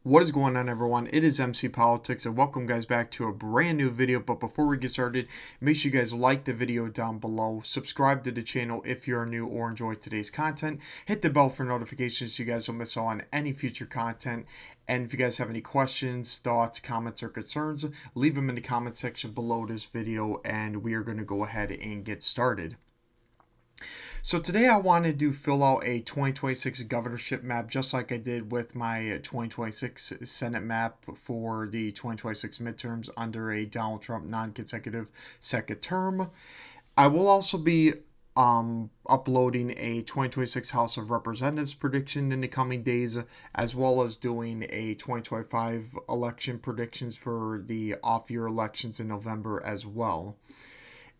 What is going on, everyone? It is MC Politics, and welcome guys back to a brand new video. But before we get started, make sure you guys like the video down below, subscribe to the channel if you're new or enjoy today's content, hit the bell for notifications so you guys don't miss out on any future content. And if you guys have any questions, thoughts, comments, or concerns, leave them in the comment section below this video, and we are going to go ahead and get started. So today I wanted to fill out a 2026 governorship map just like I did with my 2026 Senate map for the 2026 midterms under a Donald Trump non-consecutive second term. I will also be uploading a 2026 House of Representatives prediction in the coming days, as well as doing a 2025 election predictions for the off-year elections in November as well.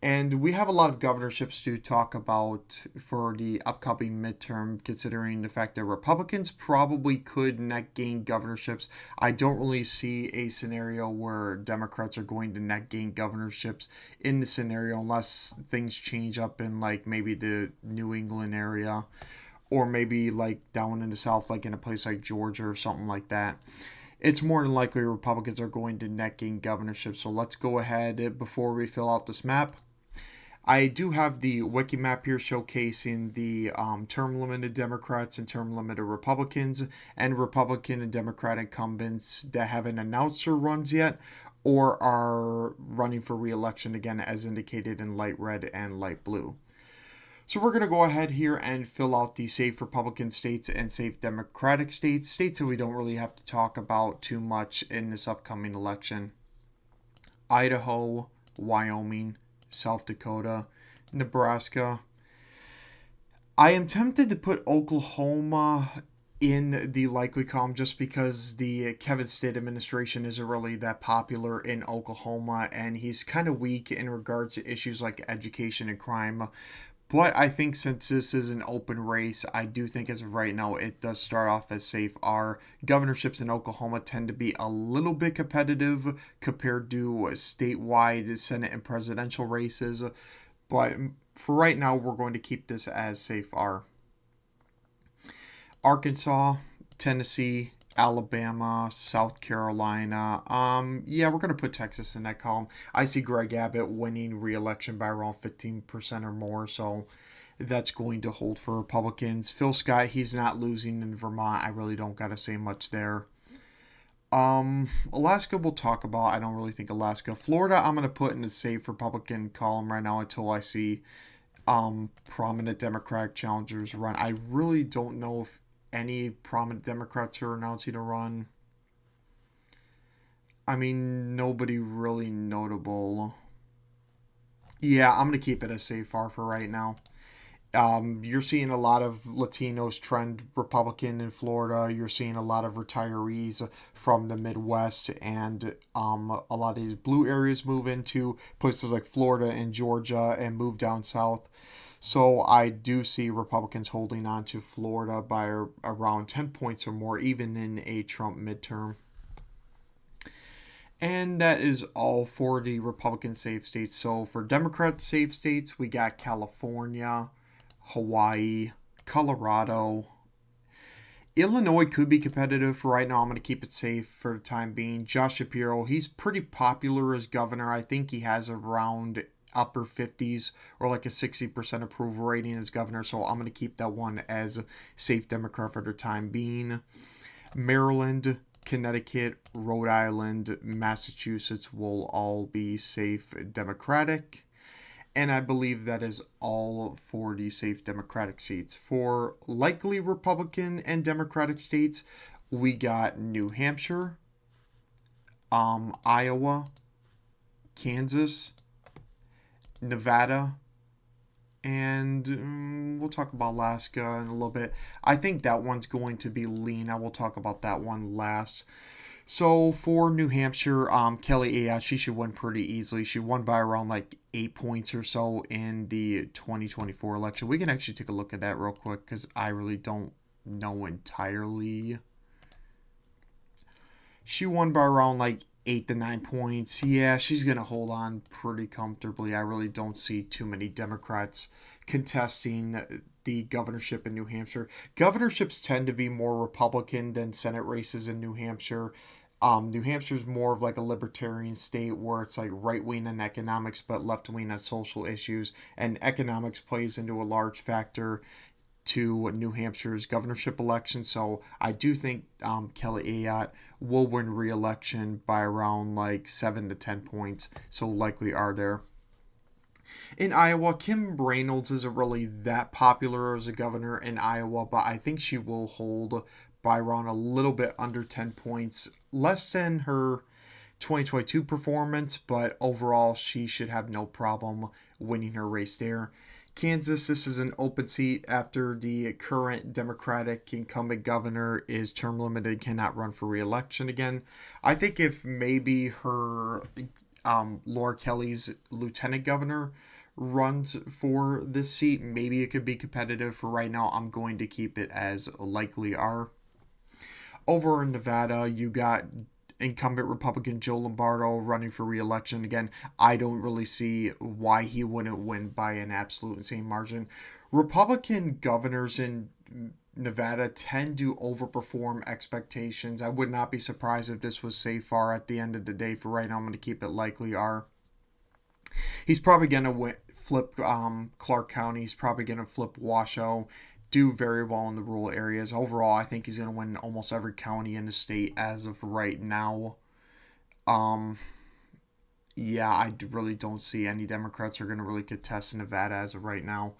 And we have a lot of governorships to talk about for the upcoming midterm, considering the fact that Republicans probably could net gain governorships. I don't really see a scenario where Democrats are going to net gain governorships in the scenario unless things change up in like maybe the New England area or maybe like down in the South, like in a place like Georgia or something like that. It's more than likely Republicans are going to net gain governorships. So let's go ahead before we fill out this map. I do have the wiki map here showcasing the term limited Democrats and term limited Republicans and Republican and Democrat incumbents that haven't announced their runs yet or are running for re-election again as indicated in light red and light blue. So we're going to go ahead here and fill out the safe Republican states and safe Democratic states, states that we don't really have to talk about too much in this upcoming election. Idaho, Wyoming, South Dakota, Nebraska. I am tempted to put Oklahoma in the likely column just because the Kevin State administration isn't really that popular in Oklahoma and he's kind of weak in regards to issues like education and crime. But I think since this is an open race, I do think as of right now it does start off as safe. Our governorships in Oklahoma tend to be a little bit competitive compared to statewide Senate and presidential races. But for right now, we're going to keep this as safe R. Arkansas, Tennessee, Alabama, South Carolina. Yeah, we're going to put Texas in that column. I see Greg Abbott winning re-election by around 15% or more, so that's going to hold for Republicans. Phil Scott, he's not losing in Vermont. I really don't got to say much there. Alaska we'll talk about. I don't really think Alaska. Florida, I'm going to put in the safe Republican column right now until I see prominent Democratic challengers run. I really don't know if any prominent Democrats are announcing a run. I mean, nobody really notable. Yeah, I'm going to keep it as safe R for right now. You're seeing a lot of Latinos trend Republican in Florida. You're seeing a lot of retirees from the Midwest and a lot of these blue areas move into places like Florida and Georgia and move down south. So I do see Republicans holding on to Florida by around 10 points or more, even in a Trump midterm. And that is all for the Republican safe states. So for Democrat safe states, we got California, Hawaii, Colorado. Illinois could be competitive for right now. I'm going to keep it safe for the time being. Josh Shapiro, he's pretty popular as governor. I think he has around upper 50s or like a 60% approval rating as governor. So I'm going to keep that one as a safe Democrat for the time being. Maryland, Connecticut, Rhode Island, Massachusetts will all be safe Democratic. And I believe that is all for the safe Democratic seats. For likely Republican and Democratic states, we got New Hampshire, Iowa, Kansas, Nevada, and we'll talk about Alaska in a little bit. I think that one's going to be lean. I will talk about that one last. So for New Hampshire, Kelly Ayotte, she should win pretty easily. She won by around like 8 points or so in the 2024 election. We can actually take a look at that real quick because I really don't know entirely. She won by around like 8 to 9 points. Yeah, she's going to hold on pretty comfortably. I really don't see too many Democrats contesting the governorship in New Hampshire. Governorships tend to be more Republican than Senate races in New Hampshire. New Hampshire's more of like a libertarian state where it's like right wing on economics but left wing on social issues, and economics plays into a large factor to New Hampshire's governorship election. So I do think Kelly Ayotte will win re-election by around like 7 to 10 points. So likely are there. In Iowa, Kim Reynolds isn't really that popular as a governor in Iowa, but I think she will hold by around a little bit under 10 points, less than her 2022 performance, but overall she should have no problem winning her race there. Kansas, this is an open seat after the current Democratic incumbent governor is term limited, cannot run for re-election again. I think if maybe her Laura Kelly's lieutenant governor runs for this seat, maybe it could be competitive. For right now, I'm going to keep it as likely are. Over in Nevada, you got incumbent Republican Joe Lombardo running for re-election again. I don't really see why he wouldn't win by an absolute insane margin. Republican governors in Nevada tend to overperform expectations. I would not be surprised if this was safe far at the end of the day. For right now, I'm going to keep it likely are. He's probably going to flip Clark County. He's probably going to flip Washoe. Do very well in the rural areas. Overall, I think he's going to win almost every county in the state as of right now. Yeah, I really don't see any Democrats are going to really contest Nevada as of right now.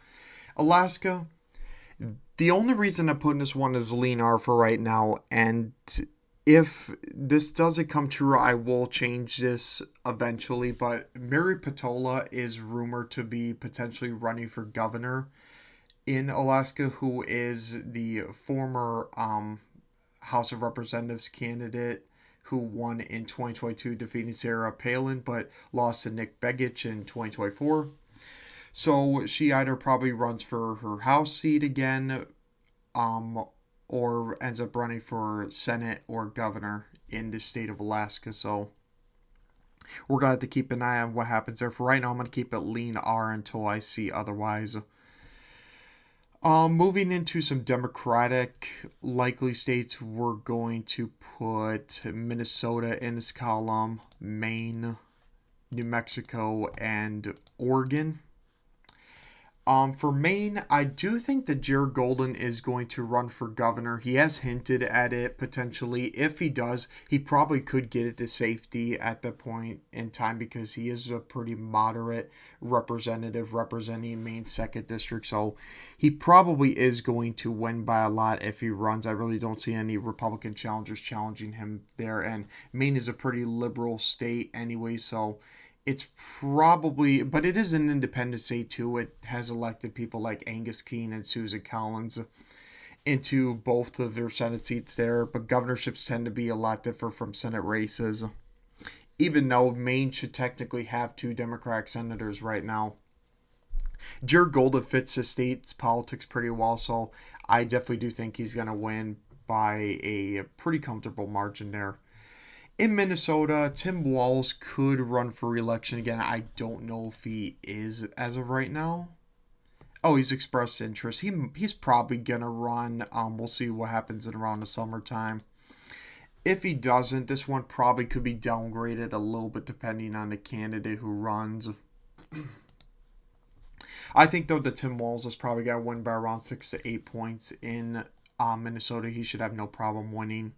Alaska, the only reason I'm putting this one is lean R for right now, and if this doesn't come true, I will change this eventually, but Mary Patola is rumored to be potentially running for governor in Alaska, who is the former House of Representatives candidate who won in 2022, defeating Sarah Palin, but lost to Nick Begich in 2024. So she either probably runs for her House seat again, or ends up running for Senate or governor in the state of Alaska. So we're going to have to keep an eye on what happens there. For right now, I'm going to keep it lean R until I see otherwise. Moving into some Democratic likely states, we're going to put Minnesota in this column, Maine, New Mexico, and Oregon. For Maine, I do think that Jared Golden is going to run for governor. He has hinted at it potentially. If he does, he probably could get it to safety at that point in time because he is a pretty moderate representative representing Maine's 2nd district. So he probably is going to win by a lot if he runs. I really don't see any Republican challengers challenging him there. And Maine is a pretty liberal state anyway, so it's probably, but it is an independent state too. It has elected people like Angus Keene and Susan Collins into both of their Senate seats there, but governorships tend to be a lot different from Senate races, even though Maine should technically have 2 Democratic senators right now. Jared Golden fits the state's politics pretty well, so I definitely do think he's going to win by a pretty comfortable margin there. In Minnesota, Tim Walz could run for re-election again. I don't know if he is as of right now. Oh, he's expressed interest. He's probably going to run. We'll see what happens in around the summertime. If he doesn't, this one probably could be downgraded a little bit depending on the candidate who runs. I think, though, that Tim Walz is probably going to win by around 6 to 8 points in Minnesota. He should have no problem winning.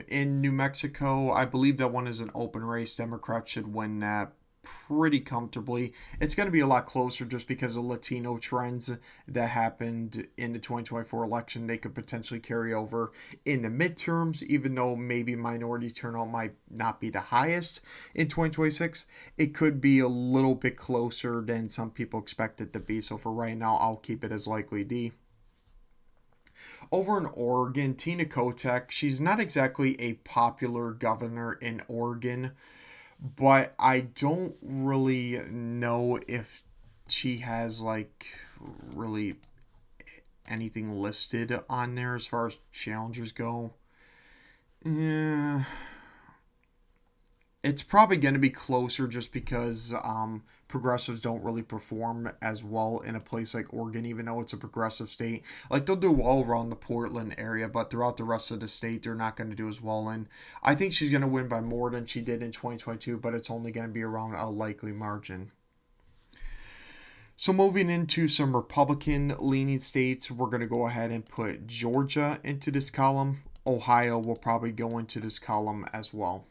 In New Mexico, I believe that one is an open race. Democrats should win that pretty comfortably. It's going to be a lot closer just because of Latino trends that happened in the 2024 election. They could potentially carry over in the midterms, even though maybe minority turnout might not be the highest in 2026. It could be a little bit closer than some people expect it to be. So for right now, I'll keep it as likely D. Over in Oregon, Tina Kotek, she's not exactly a popular governor in Oregon, but I don't really know if she has like really anything listed on there as far as challengers go. Yeah. It's probably going to be closer just because progressives don't really perform as well in a place like Oregon, even though it's a progressive state. Like, they'll do well around the Portland area, but throughout the rest of the state, they're not going to do as well. And I think she's going to win by more than she did in 2022, but it's only going to be around a likely margin. So moving into some Republican leaning states, we're going to go ahead and put Georgia into this column. Ohio will probably go into this column as well.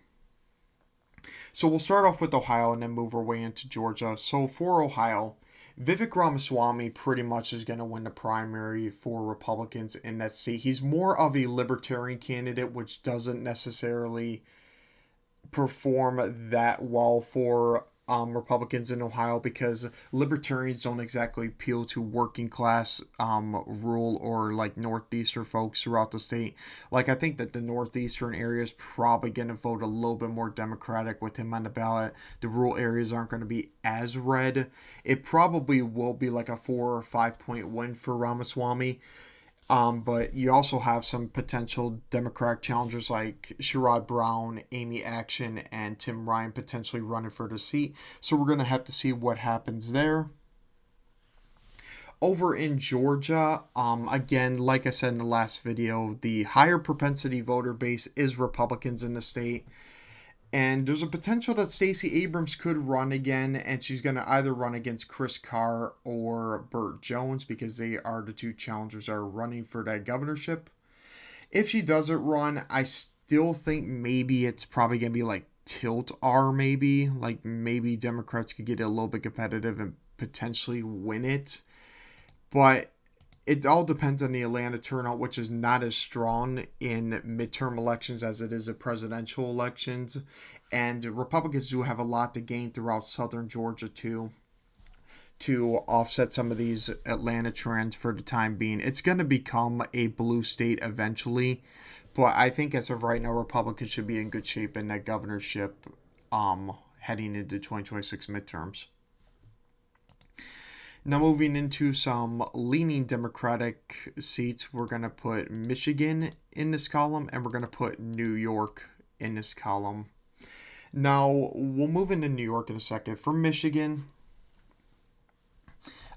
So we'll start off with Ohio and then move our way into Georgia. So for Ohio, Vivek Ramaswamy pretty much is going to win the primary for Republicans in that state. He's more of a libertarian candidate, which doesn't necessarily perform that well for Republicans in Ohio, because libertarians don't exactly appeal to working class rural or like northeastern folks throughout the state. Like, I think that the northeastern area is probably going to vote a little bit more Democratic with him on the ballot. The rural areas aren't going to be as red. It probably will be like a 4 or 5 point win for Ramaswamy. But you also have some potential Democratic challengers like Sherrod Brown, Amy Action, and Tim Ryan potentially running for the seat. So we're going to have to see what happens there. Over in Georgia, again, like I said in the last video, the higher propensity voter base is Republicans in the state. And there's a potential that Stacey Abrams could run again, and she's going to either run against Chris Carr or Burt Jones, because they are the two challengers that are running for that governorship. If she doesn't run, I still think maybe it's probably going to be like tilt R maybe. Like, maybe Democrats could get it a little bit competitive and potentially win it. But it all depends on the Atlanta turnout, which is not as strong in midterm elections as it is in presidential elections. And Republicans do have a lot to gain throughout southern Georgia, too, to offset some of these Atlanta trends for the time being. It's going to become a blue state eventually. But I think as of right now, Republicans should be in good shape in that governorship heading into 2026 midterms. Now moving into some leaning Democratic seats, we're going to put Michigan in this column, and we're going to put New York in this column. Now, we'll move into New York in a second. For Michigan,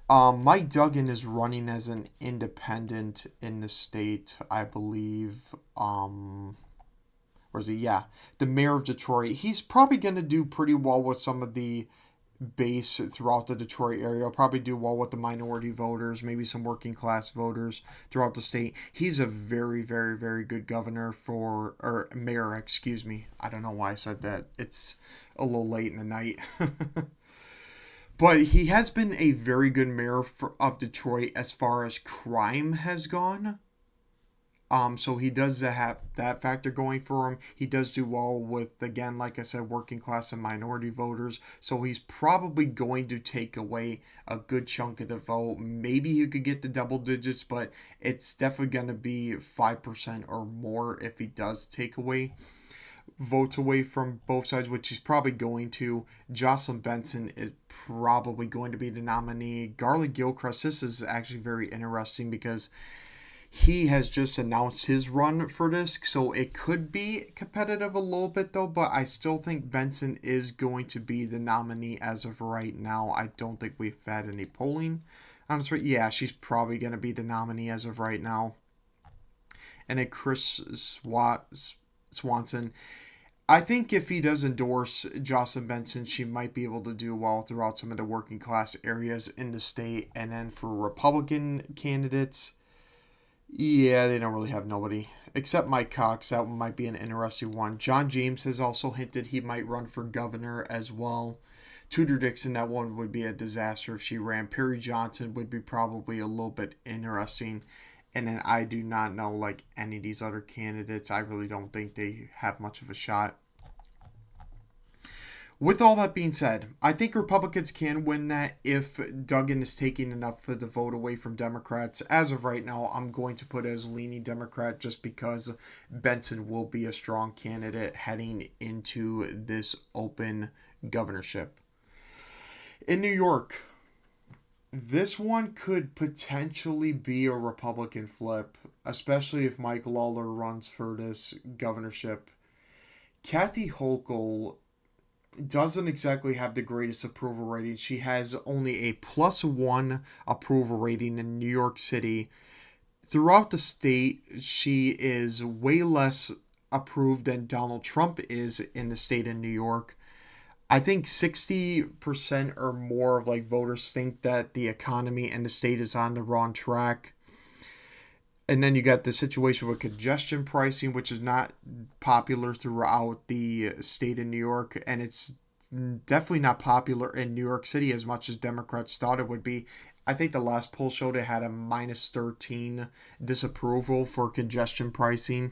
Mike Duggan is running as an independent in the state, I believe. Where is he? Yeah, the mayor of Detroit. He's probably going to do pretty well with some of the base throughout the Detroit area. He'll probably do well with the minority voters, maybe some working class voters throughout the state. He's a very, very, very good governor or mayor, excuse me. I don't know why I said that. It's a little late in the night. But he has been a very good mayor of Detroit as far as crime has gone. So he does have that factor going for him. He does do well with, again, like I said, working class and minority voters. So he's probably going to take away a good chunk of the vote. Maybe he could get the double digits, but it's definitely going to be 5% or more if he does take away votes away from both sides, which he's probably going to. Jocelyn Benson is probably going to be the nominee. Garland Gilchrist, this is actually very interesting because he has just announced his run for this, so it could be competitive a little bit though, but I still think Benson is going to be the nominee as of right now. I don't think we've had any polling. Honestly, yeah, she's probably going to be the nominee as of right now. And then Chris Swanson, I think if he does endorse Jocelyn Benson, she might be able to do well throughout some of the working class areas in the state. And then for Republican candidates, yeah, they don't really have nobody except Mike Cox. That one might be an interesting one. John James has also hinted he might run for governor as well. Tudor Dixon, that one would be a disaster if she ran. Perry Johnson would be probably a little bit interesting. And then I do not know like any of these other candidates. I really don't think they have much of a shot. With all that being said, I think Republicans can win that if Duggan is taking enough of the vote away from Democrats. As of right now, I'm going to put it as leaning Democrat just because Benson will be a strong candidate heading into this open governorship. In New York, this one could potentially be a Republican flip, especially if Mike Lawler runs for this governorship. Kathy Hochul doesn't exactly have the greatest approval rating. She has only a +1 approval rating in New York City. Throughout the state, she is way less approved than Donald Trump is in the state of New York. I think 60% or more of like voters think that the economy and the state is on the wrong track. And then you got the situation with congestion pricing, which is not popular throughout the state of New York, and it's definitely not popular in New York City as much as Democrats thought it would be. I think the last poll showed it had a -13 disapproval for congestion pricing,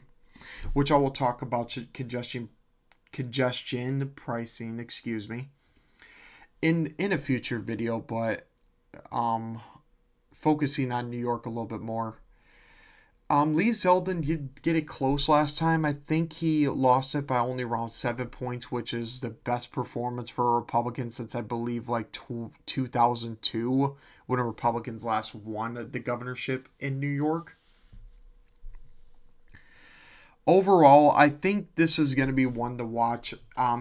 which I will talk about congestion pricing, excuse me, in a future video, but um focusing on New York a little bit more. Lee Zeldin did get it close last time. I think he lost it by only around 7 points, which is the best performance for a Republican since I believe like 2002, when a Republicans last won the governorship in New York. Overall, I think this is going to be one to watch.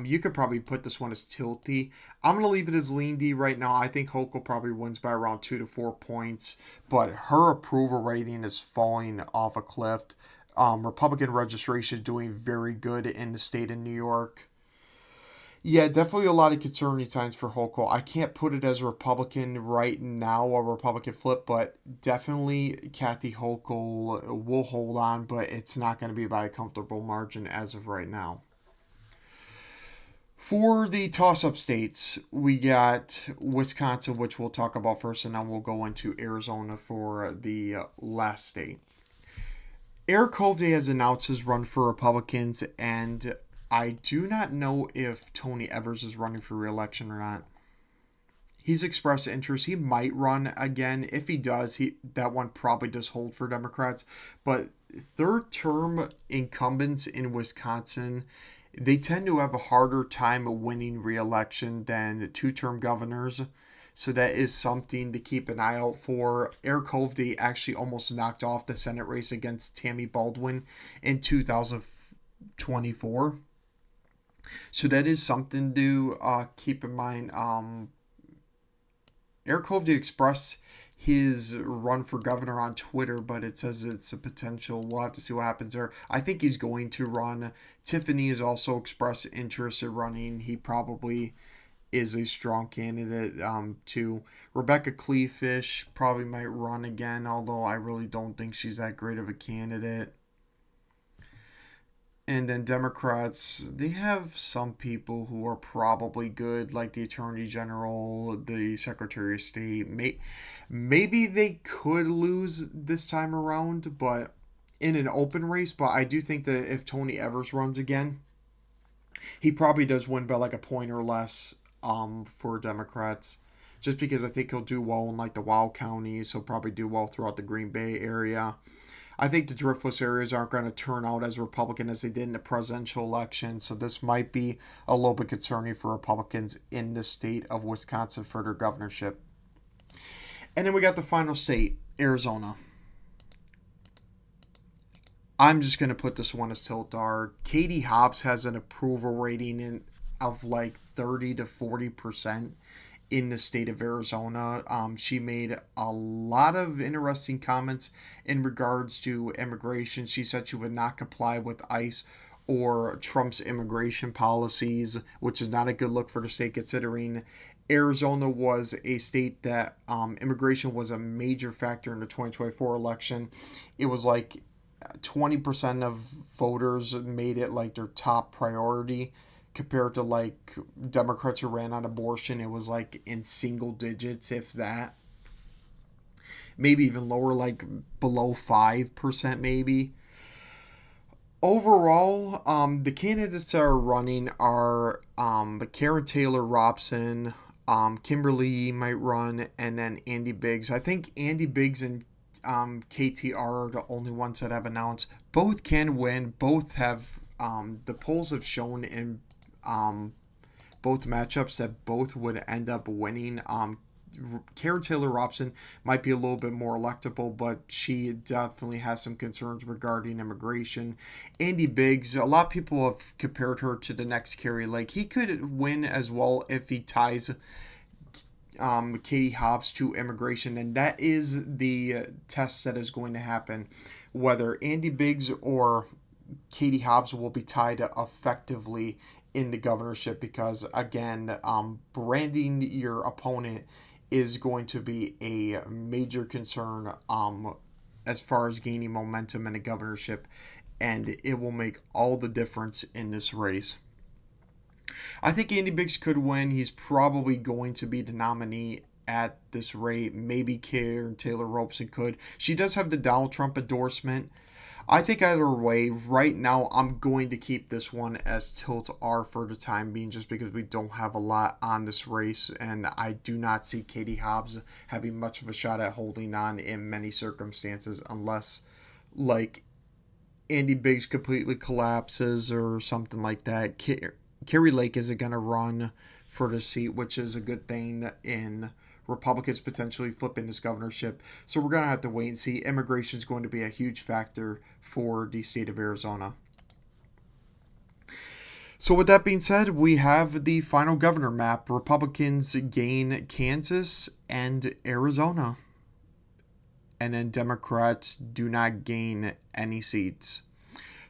You could probably put this one as tilty. I'm going to leave it as lean D right now. I think Hochul probably wins by around 2 to 4 points, but her approval rating is falling off a cliff. Republican registration is doing very good in the state of New York. Yeah, definitely a lot of concerning signs for Hochul. I can't put it as a Republican right now, a Republican flip, but definitely Kathy Hochul will hold on, but it's not going to be by a comfortable margin as of right now. For the toss-up states, we got Wisconsin, which we'll talk about first, and then we'll go into Arizona for the last state. Eric Hovde has announced his run for Republicans, and I do not know if Tony Evers is running for re-election or not. He's expressed interest. He might run again. If he does, that one probably does hold for Democrats. But third-term incumbents in Wisconsin, they tend to have a harder time winning re-election than two-term governors. So that is something to keep an eye out for. Eric Hovde actually almost knocked off the Senate race against Tammy Baldwin in 2024. So that is something to keep in mind. Eric Hovde expressed his run for governor on Twitter, but it says it's a potential. We'll have to see what happens there. I think he's going to run. Tiffany has also expressed interest in running. He probably is a strong candidate too. Rebecca Kleefish probably might run again, although I really don't think she's that great of a candidate. And then Democrats, they have some people who are probably good, like the Attorney General, the Secretary of State. Maybe they could lose this time around, but in an open race. But I do think that if Tony Evers runs again, he probably does win by like a point or less for Democrats. Just because I think he'll do well in like the wild counties. He'll probably do well throughout the Green Bay area. I think the driftless areas aren't going to turn out as Republican as they did in the presidential election, so this might be a little bit concerning for Republicans in the state of Wisconsin for their governorship. And then we got the final state, Arizona. I'm just going to put this one as Tiltar. Katie Hobbs has an approval rating of like 30 to 40% in the state of Arizona. She made a lot of interesting comments in regards to immigration. She said she would not comply with ICE or Trump's immigration policies, which is not a good look for the state considering Arizona was a state that immigration was a major factor in the 2024 election. It was like 20% of voters made it like their top priority compared to like Democrats who ran on abortion. It was like in single digits, if that. Maybe even lower, like below 5% maybe. Overall, the candidates that are running are Karen Taylor Robson, Kimberly might run, and then Andy Biggs. I think Andy Biggs and KTR are the only ones that have announced. Both can win. Both have the polls have shown in both matchups that both would end up winning. Karen Taylor Robson might be a little bit more electable, but she definitely has some concerns regarding immigration. Andy Biggs, a lot of people have compared her to the next Carrie Lake. He could win as well if he ties Katie Hobbs to immigration, and that is the test that is going to happen. Whether Andy Biggs or Katie Hobbs will be tied effectively in the governorship, because again, branding your opponent is going to be a major concern as far as gaining momentum in the governorship, and it will make all the difference in this race. I think Andy Biggs could win. He's probably going to be the nominee at this rate. Maybe Karen Taylor Robson could. She does have the Donald Trump endorsement. I think either way, right now, I'm going to keep this one as tilt R for the time being, just because we don't have a lot on this race, and I do not see Katie Hobbs having much of a shot at holding on in many circumstances, unless, like, Andy Biggs completely collapses or something like that. Carrie Lake isn't going to run for the seat, which is a good thing in Republicans potentially flipping this governorship. So we're going to have to wait and see. Immigration is going to be a huge factor for the state of Arizona. So with that being said, we have the final governor map. Republicans gain Kansas and Arizona, and then Democrats do not gain any seats.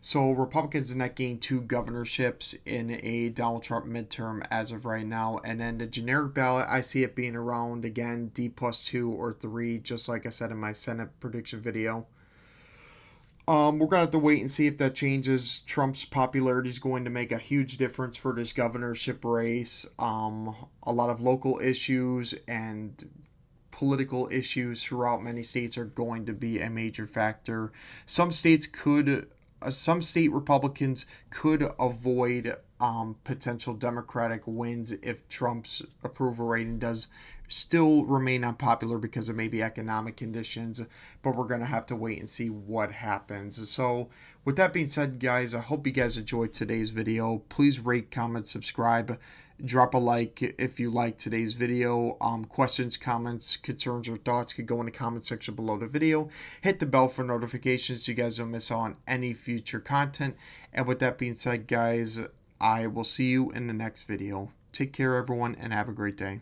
So Republicans did not gain 2 governorships in a Donald Trump midterm as of right now. And then the generic ballot, I see it being around, again, D+2 or 3, just like I said in my Senate prediction video. We're going to have to wait and see if that changes. Trump's popularity is going to make a huge difference for this governorship race. A lot of local issues and political issues throughout many states are going to be a major factor. Some state Republicans could avoid potential Democratic wins if Trump's approval rating does still remain unpopular because of maybe economic conditions, but we're going to have to wait and see what happens. So with that being said, guys, I hope you guys enjoyed today's video. Please rate, comment, subscribe. Drop a like if you like today's video. Questions, comments, concerns, or thoughts could go in the comment section below the video. Hit the bell for notifications so you guys don't miss out on any future content. And with that being said, guys, I will see you in the next video. Take care, everyone, and have a great day.